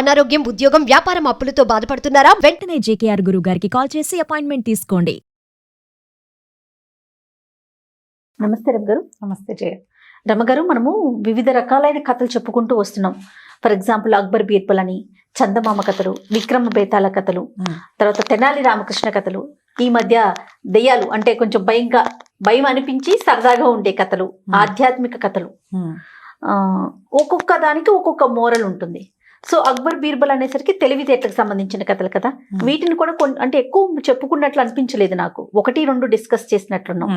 అనారోగ్యం, ఉద్యోగం, వ్యాపారం అప్పులతో బాధపడుతున్నారా? వెంటనే జేకేఆర్ గురువు గారికి కాల్ చేసి అపాయింట్మెంట్ తీసుకోండి. నమస్తే రమ్మగారు. నమస్తే జయ. రమ్మగారు, మనము వివిధ రకాలైన కథలు చెప్పుకుంటూ వస్తున్నాం. ఫర్ ఎగ్జాంపుల్ అక్బర్ బీర్బల్ అని, చందమామ కథలు, విక్రమ బేతాళ కథలు, తర్వాత తెనాలి రామకృష్ణ కథలు, ఈ మధ్య దెయ్యాలు అంటే కొంచెం భయం అనిపించి సరదాగా ఉండే కథలు, ఆధ్యాత్మిక కథలు, ఒక్కొక్క దానికి ఒక్కొక్క మోరల్ ఉంటుంది. సో అక్బర్ బీర్బల్ అనేసరికి తెలివితేటలకు సంబంధించిన కథలు కదా. వీటిని కూడా అంటే ఎక్కువ చెప్పుకున్నట్లు అనిపించలేదు నాకు, 1-2 డిస్కస్ చేసినట్లున్నాం.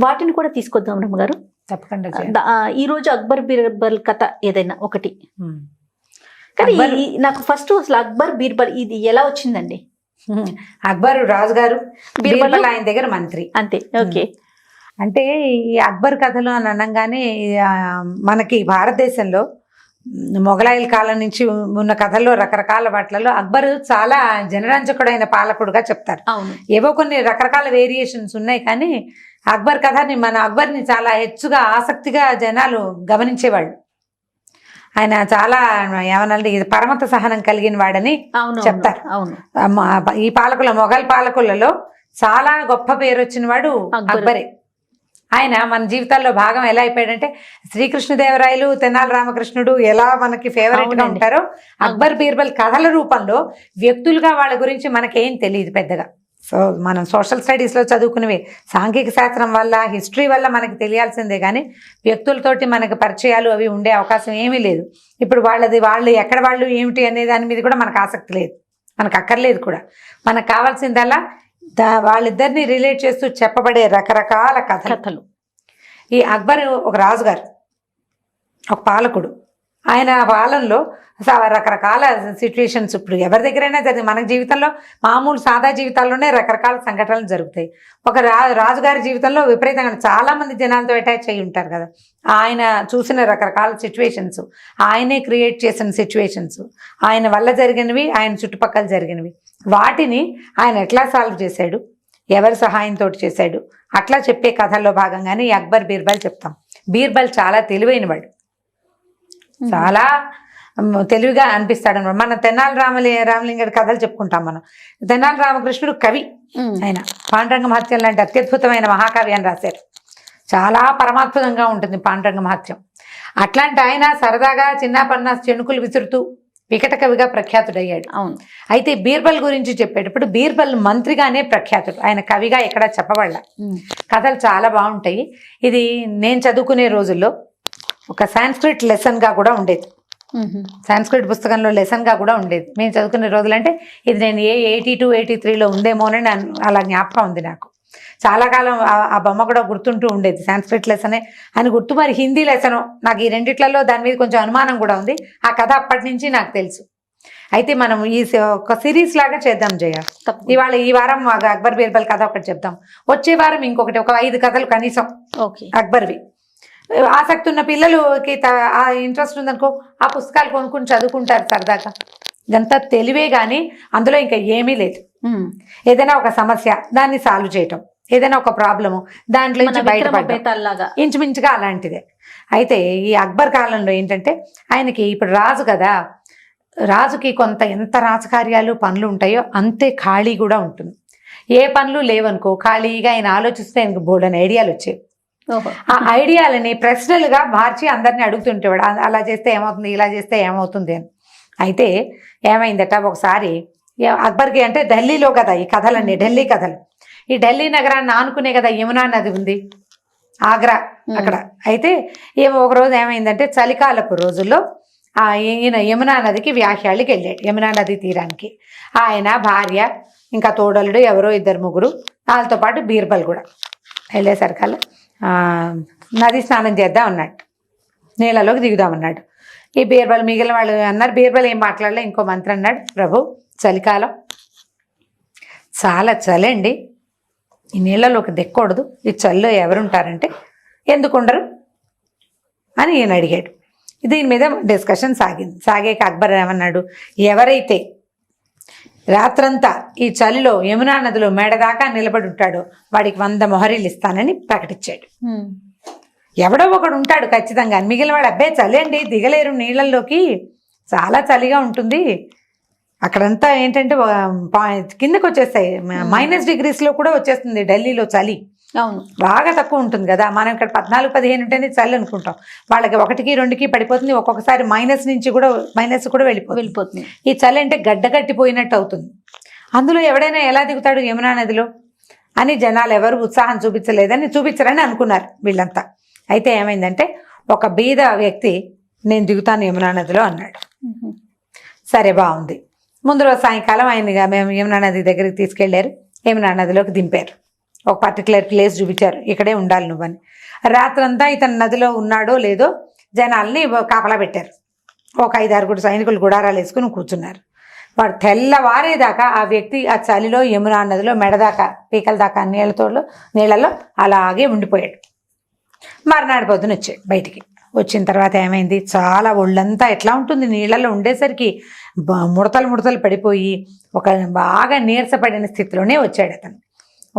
వాటిని కూడా తీసుకొద్దాం రమ్మగారు. తప్పకుండా. ఈ రోజు అక్బర్ బీర్బల్ కథ ఏదైనా ఒకటి. కానీ నాకు ఫస్ట్ అసలు అక్బర్ బీర్బల్ ఇది ఎలా వచ్చిందండి? అక్బర్ రాజుగారు, బీర్బల్ ఆయన దగ్గర మంత్రి, అంతే. ఓకే. అంటే ఈ అక్బర్ కథలు అని అనగానే మనకి భారతదేశంలో మొఘలాయుల కాలం నుంచి ఉన్న కథల్లో రకరకాల వాటిలలో అక్బర్ చాలా జనరంజకుడైన పాలకుడుగా చెప్తారు. ఏవో కొన్ని రకరకాల వేరియేషన్స్ ఉన్నాయి, కానీ అక్బర్ కథని అక్బర్ని చాలా హెచ్చుగా ఆసక్తిగా జనాలు గమనించేవాళ్ళు. ఆయన చాలా ఏమనంటే పరమత సహనం కలిగిన వాడని చెప్తారు. ఈ మొఘల్ పాలకులలో చాలా గొప్ప పేరు వచ్చిన వాడు అక్బరే. ఆయన మన జీవితాల్లో భాగం ఎలా అయిపోయాడంటే, శ్రీకృష్ణదేవరాయలు, తెనాలి రామకృష్ణుడు ఎలా మనకి ఫేవరెట్ గా ఉంటారో, అక్బర్ బీర్బల్ కథల రూపంలో వ్యక్తులుగా వాళ్ళ గురించి మనకేం తెలియదు పెద్దగా. సో మనం సోషల్ స్టడీస్లో చదువుకునేవి సాంఘిక శాస్త్రం వల్ల, హిస్టరీ వల్ల మనకి తెలియాల్సిందే, కానీ వ్యక్తులతోటి మనకి పరిచయాలు అవి ఉండే అవకాశం ఏమీ లేదు. ఇప్పుడు వాళ్ళు ఎక్కడ వాళ్ళు ఏమిటి అనే దాని మీద కూడా మనకు ఆసక్తి లేదు, మనకు అక్కర్లేదు కూడా. మనకు కావాల్సిందల్లా వాళ్ళిద్దరిని రిలేట్ చేస్తూ చెప్పబడే రకరకాల కథలు. ఈ అక్బర్ ఒక రాజుగారు, ఒక పాలకుడు. ఆయన పాలనలో రకరకాల సిచ్యువేషన్స్ ఇప్పుడు ఎవరి దగ్గరైనా జరిగింది. మన జీవితంలో మామూలు సాదా జీవితాల్లోనే రకరకాల సంఘటనలు జరుగుతాయి. ఒక రాజుగారి జీవితంలో విపరీతంగా చాలా మంది జనాలతో అటాచ్ అయ్యి ఉంటారు కదా. ఆయన చూసిన రకరకాల సిచ్యువేషన్స్, ఆయనే క్రియేట్ చేసిన సిచ్యువేషన్స్, ఆయన వల్ల జరిగినవి, ఆయన చుట్టుపక్కల జరిగినవి, వాటిని ఆయన ఎట్లా సాల్వ్ చేశాడు, ఎవరి సహాయంతో చేశాడు, అట్లా చెప్పే కథల్లో భాగంగానే ఈ అక్బర్ బీర్బల్ చెప్తాం. బీర్బల్ చాలా తెలివైన వాడు, చాలా తెలివిగా అనిపిస్తాడు అనమాట. మన తెనాలి రామలింగడి కథలు చెప్పుకుంటాం మనం. తెనాలి రామకృష్ణుడు కవి, ఆయన పాండురంగ మహత్యం లాంటి అత్యద్భుతమైన మహాకావ్యాన్ని రాశారు. చాలా పరమాద్భుతంగా ఉంటుంది పాండురంగ మహత్యం. అట్లాంటి ఆయన సరదాగా చిన్నపన్న చెణుకులు విసురుతూ వికట కవిగా ప్రఖ్యాతుడయ్యాడు. అవును. అయితే బీర్బల్ గురించి చెప్పేటప్పుడు బీర్బల్ మంత్రిగానే ప్రఖ్యాతుడు, ఆయన కవిగా ఎక్కడా చెప్పబడల. కథలు చాలా బాగుంటాయి. ఇది నేను చదువుకునే రోజుల్లో ఒక సాంస్క్రిట్ లెసన్గా కూడా ఉండేది, సాంస్క్రిట్ పుస్తకంలో లెసన్గా కూడా ఉండేది మేము చదువుకునే రోజులు. అంటే ఇది నేను 82-83లో ఉందేమోనని అలా జ్ఞాపకం ఉంది నాకు. చాలా కాలం ఆ బొమ్మ కూడా గుర్తుంటూ ఉండేది, సాంస్క్రిట్ లెసనే అని గుర్తు. మరి హిందీ లెసను నాకు ఈ రెండిట్లలో దాని మీద కొంచెం అనుమానం కూడా ఉంది. ఆ కథ అప్పటి నుంచి నాకు తెలుసు. అయితే మనం ఒక సిరీస్ లాగా చేద్దాం జయ. ఈ వారం అక్బర్ బీర్బల్ కథ ఒకటి చెప్దాం, వచ్చే వారం ఇంకొకటి, ఒక 5 కథలు కనీసం అక్బర్వి. ఆసక్తి ఉన్న పిల్లలకి ఇంట్రెస్ట్ ఉందనుకో, ఆ పుస్తకాలు కొనుక్కుని చదువుకుంటారు సరదాగా. ఇదంతా తెలివే కానీ అందులో ఇంకా ఏమీ లేదు. ఏదైనా ఒక సమస్య దాన్ని సాల్వ్ చేయటం, ఏదైనా ఒక ప్రాబ్లము దాంట్లో నుంచి బయటపడటం, ఇంచుమించుగా అలాంటిదే. అయితే ఈ అక్బర్ కాలంలో ఏంటంటే, ఆయనకి ఇప్పుడు రాజు కదా, రాజుకి ఎంత రాజకార్యాలు పనులు ఉంటాయో అంతే ఖాళీ కూడా ఉంటుంది. ఏ పనులు లేవనుకో, ఖాళీగా ఆయన ఆలోచిస్తే ఆయనకు బోల్డని ఐడియాలు వచ్చేవి. ఆ ఐడియాలని ప్రశ్నలుగా మార్చి అందరినీ అడుగుతుంటేవాడు, అలా చేస్తే ఏమవుతుంది, ఇలా చేస్తే ఏమవుతుంది అని. అయితే ఏమైందట ఒకసారి అక్బర్కి, అంటే ఢిల్లీలో కదా ఈ కథలన్నీ, ఢిల్లీ కథలు. ఈ ఢిల్లీ నగరాన్ని ఆనుకునే కదా యమునా నది ఉంది, ఆగ్రా అక్కడ. అయితే ఒకరోజు ఏమైందంటే, చలికాలపు రోజుల్లో ఈయన యమునా నదికి వ్యాఖ్యాళ్ళకి వెళ్ళాడు, యమునా నది తీరానికి. ఆయన భార్య, ఇంకా తోడలుడు ఎవరో 2-3, వాళ్ళతో పాటు బీర్బల్ కూడా వెళ్ళేసరికల్లా నది స్నానం చేద్దాం అన్నాడు, నీళ్ళలోకి దిగుదామన్నాడు. ఈ బీర్బల్ మిగిలిన వాళ్ళు అన్నారు, బీర్బల్ ఏం మాట్లాడలే. ఇంకో మంత్రి అన్నాడు, ప్రభు చలికాలం, చాలా చలండి, ఈ నీళ్ళలోకి దిక్కకూడదు, ఈ చలిలో ఎవరుంటారంటే, ఎందుకు ఉండరు అని ఈయన అడిగాడు. దీని మీద డిస్కషన్ సాగాక అక్బర్ ఏమన్నాడు, ఎవరైతే రాత్రంతా ఈ చలిలో యమునా నదిలో మేడదాకా నిలబడి ఉంటాడో వాడికి 100 మొహరీలు ఇస్తానని ప్రకటించాడు. ఎవడో ఒకడు ఉంటాడు ఖచ్చితంగా. మిగిలిన వాడు అబ్బాయి చలేండి దిగలేరు నీళ్ళల్లోకి, చాలా చలిగా ఉంటుంది, అక్కడంతా ఏంటంటే కిందకు వచ్చేస్తాయి, -డిగ్రీస్లో కూడా వచ్చేస్తుంది ఢిల్లీలో చలి. అవును, బాగా తక్కువ ఉంటుంది కదా, మనం ఇక్కడ 14-15 ఉంటేనే చలి అనుకుంటాం, వాళ్ళకి 1-2కి పడిపోతుంది, ఒక్కొక్కసారి మైనస్ కూడా వెళ్ళిపోతుంది. ఈ చలి అంటే గడ్డ కట్టిపోయినట్టు అవుతుంది. అందులో ఎవడైనా ఎలా దిగుతాడు యమునా నదిలో అని జనాలు ఎవరు ఉత్సాహం చూపించరని అనుకున్నారు వీళ్ళంతా. అయితే ఏమైందంటే ఒక బీద వ్యక్తి నేను దిగుతాను యమునా నదిలో అన్నాడు. సరే బాగుంది. ముందు రోజు సాయంకాలం ఆయనగా మేము యమునా నది దగ్గరికి తీసుకెళ్లారు, యమునా నదిలోకి దింపారు, ఒక పర్టికులర్ ప్లేస్ చూపించారు, ఇక్కడే ఉండాలి నువ్వని. రాత్రంతా ఇతను నదిలో ఉన్నాడో లేదో జనాల్ని కాపలా పెట్టారు. ఒక 5-6 సైనికులు గుడారాలు వేసుకుని కూర్చున్నారు. వాడు తెల్లవారేదాకా ఆ వ్యక్తి ఆ చలిలో యమునా నదిలో మెడదాకా పీకల దాకా నీళ్ళలో అలాగే ఉండిపోయాడు. మర్నాడు పొద్దున వచ్చాడు బయటికి. వచ్చిన తర్వాత ఏమైంది, చాలా ఒళ్ళంతా ఎట్లా ఉంటుంది నీళ్ళలో ఉండేసరికి ముడతలు పడిపోయి ఒక బాగా నీరసపడిన స్థితిలోనే వచ్చాడు అతను.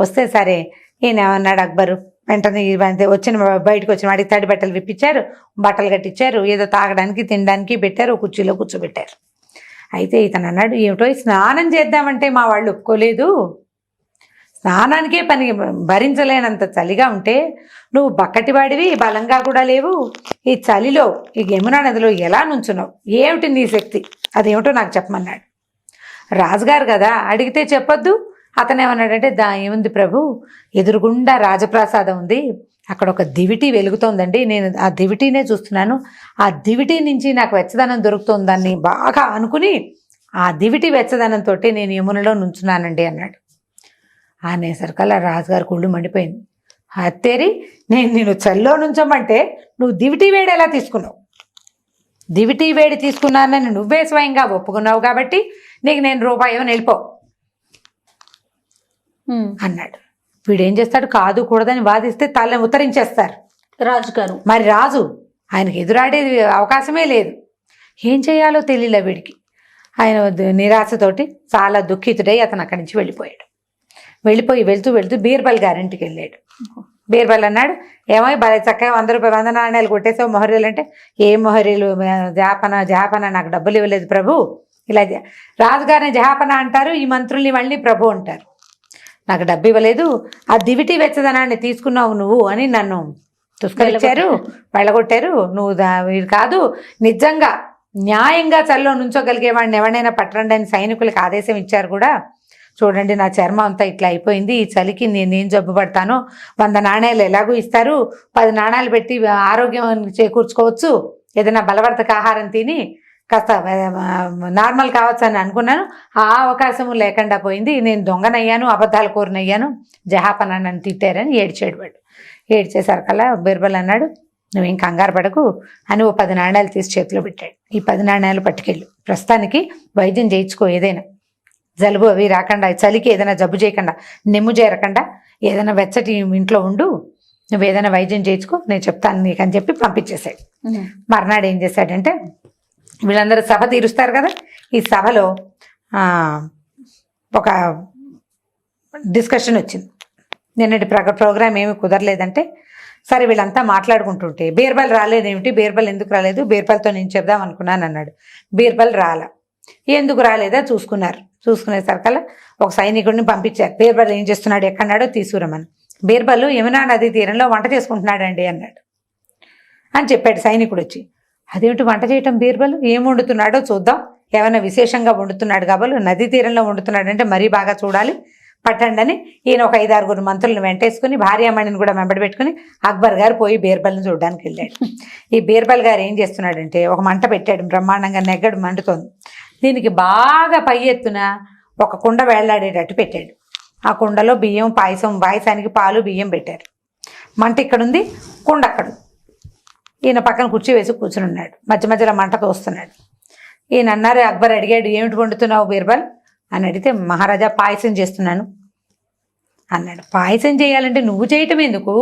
వస్తే సరే ఈయన ఏమన్నాడు అక్బరు, వెంటనే బయటకు వచ్చిన వాడికి తడి బట్టలు విప్పించారు, బట్టలు కట్టించారు, ఏదో తాగడానికి తినడానికి పెట్టారు, కుర్చీలో కూర్చోబెట్టారు. అయితే ఇతను అన్నాడు, ఏమిటో స్నానం చేద్దామంటే మా వాళ్ళు ఒప్పుకోలేదు, స్నానానికే పని భరించలేనంత చలిగా ఉంటే నువ్వు బక్కటివాడివి, బలంగా కూడా లేవు, ఈ చలిలో ఈ యమునా నదిలో ఎలా నుంచున్నావు, ఏమిటి నీ శక్తి, అదేమిటో నాకు చెప్పమన్నాడు. రాజుగారు కదా అడిగితే చెప్పొద్దు. అతను ఏమన్నాడంటే ఏముంది ప్రభు, ఎదురుగుండా రాజప్రాసాదం ఉంది, అక్కడ ఒక దివిటి వెలుగుతోందండి, నేను ఆ దివిటీనే చూస్తున్నాను, ఆ దివిటి నుంచి నాకు వెచ్చదనం దొరుకుతోందని బాగా అనుకుని ఆ దివిటి వెచ్చదనంతో నేను యమునలో నుంచున్నానండి అన్నాడు. అనేసరికల్లా రాజుగారు కుళ్ళు మండిపోయింది. హత్తేరి, నేను చల్లో నుంచోమంటే నువ్వు దివిటి వేడి ఎలా తీసుకున్నావు, దివిటి వేడి తీసుకున్నానని నువ్వే స్వయంగా ఒప్పుకున్నావు కాబట్టి నీకు నేను రూపాయి వెళ్ళిపో అన్నాడు. వీడేం చేస్తాడు, కాదు కూడదని వాదిస్తే తల ఉత్తరించేస్తారు రాజుగారు. మరి రాజు ఆయనకి ఎదురాడే అవకాశమే లేదు. ఏం చేయాలో తెలియలే వీడికి. ఆయన నిరాశతోటి చాలా దుఃఖితుడై అతను అక్కడి నుంచి వెళ్ళిపోయాడు. వెళ్తూ బీర్బల్ గారింటికి వెళ్ళాడు. బీర్బల్ అన్నాడు, ఏమో భలే చక్కగా 100 రూపాయలు 100 నాణ్యాలు కొట్టేసావు మొహరీలు అంటే, ఏ మొహరీలు, జహాపన నాకు డబ్బులు ఇవ్వలేదు ప్రభు. ఇలా రాజుగారిని జహాపన అంటారు, ఈ మంత్రుల్ని మళ్ళీ ప్రభు అంటారు. నాకు డబ్బు ఇవ్వలేదు, ఆ దివిటి వెచ్చదనాన్ని తీసుకున్నావు నువ్వు అని నన్ను తుస్కరించారు, వెళ్ళగొట్టారు. నువ్వు వీడు కాదు, నిజంగా న్యాయంగా చల్లో నుంచోగలిగే వాడిని ఎవరైనా పట్టండి అని సైనికులకు ఆదేశం ఇచ్చారు కూడా. చూడండి నా చర్మం అంతా ఇట్లా అయిపోయింది, ఈ చలికి నేనేం జబ్బు పడతానో, 100 నాణ్యాలు ఎలాగూ ఇస్తారు, 10 నాణ్యాలు పెట్టి ఆరోగ్యం చేకూర్చుకోవచ్చు, ఏదైనా బలవర్ధక ఆహారం తిని కాస్త నార్మల్ కావచ్చు అని అనుకున్నాను, ఆ అవకాశము లేకుండా పోయింది, నేను దొంగనయ్యాను, అబద్ధాలు కోరినయ్యాను, జహాపన నన్ను తిట్టారని ఏడ్చాడు వాడు. ఏడ్చేసరికల్లా బీర్బల్ అన్నాడు, నువ్వేం కంగారు పడకు అని 10 నాణ్యాలు తీసి చేతిలో పెట్టాడు. ఈ 10 నాణ్యాలు పట్టుకెళ్ళు, ప్రస్తుతానికి వైద్యం చేయించుకో, ఏదైనా జలుబు అవి రాకుండా, చలికి ఏదైనా జబ్బు చేయకుండా, నెమ్ము చేరకుండా ఏదైనా వెచ్చటి ఇంట్లో ఉండు, నువ్వు ఏదైనా వైద్యం చేయించుకో, నేను చెప్తాను నీకు అని చెప్పి పంపించేశాడు. మర్నాడు ఏం చేశాడంటే, వీళ్ళందరూ సభ తీరుస్తారు కదా, ఈ సభలో ఒక డిస్కషన్ వచ్చింది. నిన్నటి ప్రోగ్రామ్ ఏమీ కుదరలేదంటే, సరే వీళ్ళంతా మాట్లాడుకుంటుంటే, బీర్బల్ రాలేదేమిటి, బీర్బల్ ఎందుకు రాలేదు, బీర్బల్తో నేను చెప్దాం అనుకున్నాను అన్నాడు. బీర్బల్ రాలా. ఎందుకు రాలేదా చూసుకునేసరికల్లా ఒక సైనికుడిని పంపించారు. బీర్బల్ ఏం చేస్తున్నాడు, ఎక్కడున్నాడో తీసుకురమని. బీర్బల్ యమునా నది తీరంలో వంట చేసుకుంటున్నాడండి అన్నాడు అని చెప్పాడు. సైనికుడు వచ్చి, అదేమిటి వంట చేయటం, బీర్బల్ ఏం వండుతున్నాడో చూద్దాం, ఏమైనా విశేషంగా వండుతున్నాడు కాబోలు, నదీ తీరంలో వండుతున్నాడంటే మరీ బాగా చూడాలి, పట్టండి అని ఈయన ఒక 5-6 మంత్రులను వెంటేసుకుని భార్యామణిని కూడా వెంబడి పెట్టుకుని అక్బర్ గారు పోయి బీర్బల్ని చూడడానికి వెళ్ళాడు. ఈ బీర్బల్ గారు ఏం చేస్తున్నాడంటే, ఒక మంట పెట్టాడు, బ్రహ్మాండంగా నెగ్గడు మండుతోంది. దీనికి బాగా పై ఎత్తున ఒక కుండ వేళ్లాడేటట్టు పెట్టాడు. ఆ కుండలో బియ్యం, పాయసానికి పాలు బియ్యం పెట్టారు. మంట ఇక్కడుంది, కుండ అక్కడ. ఈయన పక్కన కుర్చీ వేసి కూర్చుని ఉన్నాడు, మధ్యలో మంట తోస్తున్నాడు. ఈయన అన్నారు, అక్బర్ అడిగాడు, ఏమిటి వండుతున్నావు బీర్బల్ అని అడిగితే, మహారాజా పాయసం చేస్తున్నాను అన్నాడు. పాయసం చేయాలంటే నువ్వు చేయటం ఎందుకు,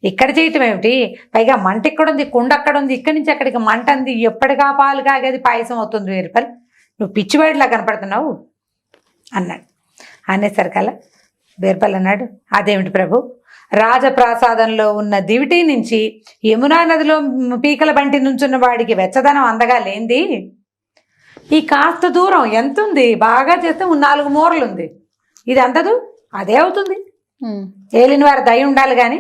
ఇక్కడ చేయటం ఏమిటి, పైగా మంట ఇక్కడుంది, కుండ అక్కడ ఉంది, ఇక్కడి నుంచి అక్కడికి మంట అంది, ఎప్పటికా పాలు కాగేది పాయసం అవుతుంది బీర్బల్, నువ్వు పిచ్చివాడిలా కనపడుతున్నావు అన్నాడు. అనేసరికల్లా బీర్బల్ అన్నాడు, అదేమిటి ప్రభు, రాజప్రాసాదంలో ఉన్న దివిటి నుంచి యమునా నదిలో పీకల బంటి నుంచున్న వాడికి వెచ్చదనం అందగా లేంది, ఈ కాస్త దూరం ఎంత ఉంది, బాగా చేస్తే 4 మూరలు ఉంది, ఇది అందదు, అదే అవుతుంది. ఏలిన వారి దయ ఉండాలి కానీ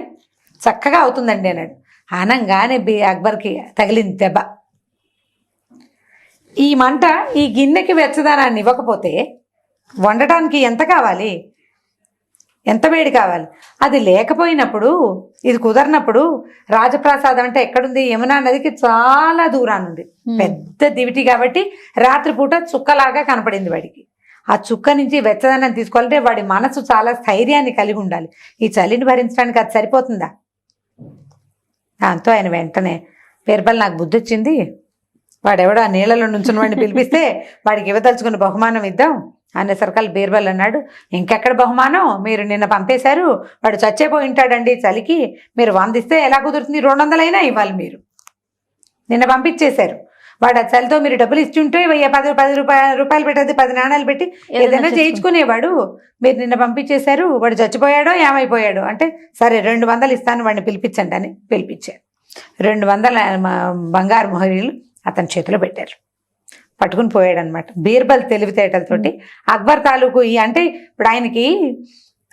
చక్కగా అవుతుందండి అన్నాడు. అనంగానే అక్బర్కి తగిలింది దెబ్బ. ఈ మంట ఈ గిన్నెకి వెచ్చదనాన్ని ఇవ్వకపోతే వండటానికి ఎంత కావాలి, ఎంత వేడి కావాలి? అది లేకపోయినప్పుడు, ఇది కుదరనప్పుడు రాజప్రాసాదం అంటే ఎక్కడుంది? యమునా నదికి చాలా దూరాన్ని ఉంది. పెద్ద దివిటి కాబట్టి రాత్రిపూట చుక్కలాగా కనపడింది వాడికి. ఆ చుక్క నుంచి వెచ్చదనాన్ని తీసుకోవాలంటే వాడి మనసు చాలా స్థైర్యాన్ని కలిగి ఉండాలి. ఈ చలిని భరించడానికి అది సరిపోతుందా? దాంతో ఆయన వెంటనే, బీర్బల్ నాకు బుద్ధి వచ్చింది, వాడెవడో ఆ నీళ్ళలో నుంచుని వాడిని పిలిపిస్తే వాడికి ఇవ్వదలుచుకున్న బహుమానం ఇద్దాం అనేసరికల్ బీర్బల్ అన్నాడు, ఇంకెక్కడ బహుమానం, మీరు నిన్న పంపేశారు, వాడు చచ్చేపోయి ఉంటాడండి చలికి, మీరు 100 ఇస్తే ఎలా కుదురుతుంది? 200 అయినా ఇవ్వాలి, మీరు నిన్న పంపించేశారు. వాడు ఆ చలితో మీరు డబ్బులు ఇచ్చి ఉంటే 10 రూపాయలు పెట్టేది 10 నాణాలు పెట్టి ఏదైనా చేయించుకునేవాడు. మీరు నిన్న పంపించేశారు, వాడు చచ్చిపోయాడో ఏమైపోయాడో అంటే, సరే 200 ఇస్తాను, వాడిని పిలిపించండి అని పిలిపించారు. 200 బంగారు మొహరీలు అతని చేతిలో పెట్టారు. పట్టుకుని పోయాడు అనమాట. బీర్బల్ తెలివితేటలతోటి అక్బర్ తాలూకు అంటే ఇప్పుడు ఆయనకి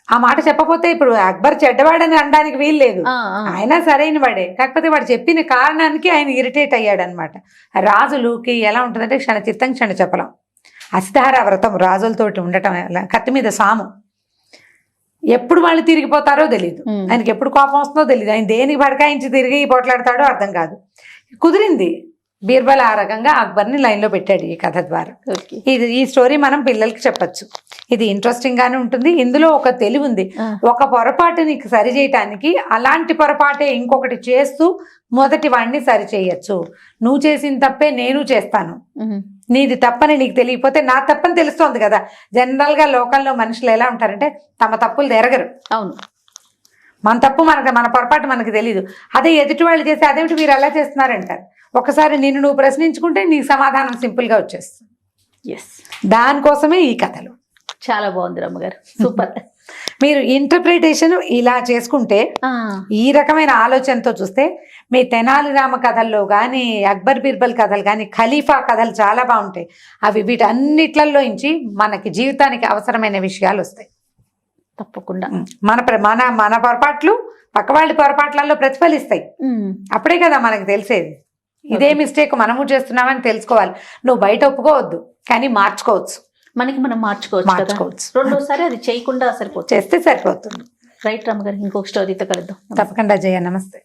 ఆ మాట చెప్పకపోతే ఇప్పుడు అక్బర్ చెడ్డవాడని అనడానికి వీలు లేదు. ఆయన సరైన వాడే, కాకపోతే వాడు చెప్పిన కారణానికి ఆయన ఇరిటేట్ అయ్యాడు అనమాట. రాజులకి ఎలా ఉంటుందంటే క్షణచిత్తం క్షణ చెప్పలం. అసిధార వ్రతం రాజులతోటి ఉండటం, కత్తి మీద సాము. ఎప్పుడు వాళ్ళు తిరిగిపోతారో తెలియదు, ఆయనకి ఎప్పుడు కోపం వస్తుందో తెలియదు, ఆయన దేనికి బడకాయించి తిరిగి పోట్లాడతాడో అర్థం కాదు. కుదిరింది. బీర్బల్ ఆ రకంగా అక్బర్ని లైన్లో పెట్టాడు ఈ కథ ద్వారా. ఈ స్టోరీ మనం పిల్లలకి చెప్పచ్చు. ఇది ఇంట్రెస్టింగ్ గానే ఉంటుంది. ఇందులో ఒక తెలివి ఉంది. ఒక పొరపాటుని సరి చేయటానికి అలాంటి పొరపాటే ఇంకొకటి చేస్తూ మొదటి వాడిని సరి చేయొచ్చు. నువ్వు చేసిన తప్పే నేను చేస్తాను, నీది తప్పని నీకు తెలియకపోతే నా తప్పని తెలుస్తోంది కదా. జనరల్ గా లోకల్లో మనుషులు ఎలా ఉంటారంటే తమ తప్పులు ఎరగరు. అవును, మన తప్పు మన పొరపాటు మనకు తెలీదు. అదే ఎదుటి వాళ్ళు చేస్తే అదేమిటి మీరు ఎలా చేస్తున్నారంటారు. ఒకసారి నిన్ను నువ్వు ప్రశ్నించుకుంటే నీ సమాధానం సింపుల్ గా వచ్చేస్తుంది. దానికోసమే ఈ కథలు. చాలా బాగుంది రమ్మగారు, సూపర్. మీరు ఇంటర్ప్రిటేషన్ ఇలా చేసుకుంటే, ఈ రకమైన ఆలోచనతో చూస్తే మీ తెనాలి రామ కథల్లో కానీ, అక్బర్ బీర్బల్ కథలు కానీ, ఖలీఫా కథలు చాలా బాగుంటాయి. అవి వీటన్నిట్లలో నుంచి మనకి జీవితానికి అవసరమైన విషయాలు వస్తాయి. తప్పకుండా మన పొరపాట్లు పక్క వాళ్ళ పొరపాట్లలో ప్రతిఫలిస్తాయి. అప్పుడే కదా మనకు తెలిసేది. ఇదే మిస్టేక్ మనము చేస్తున్నామని తెలుసుకోవాలి. నువ్వు బయట ఒప్పుకోవద్దు, కానీ మార్చుకోవచ్చు. మనం మార్చుకోవచ్చు. రెండోసారి అది చేయకుండా సరిపోతుంది, చేస్తే సరిపోతుంది. రైట్ రమ్మగారు, ఇంకొక స్టోరీతో కలుద్దాం. తప్పకుండా జయ, నమస్తే.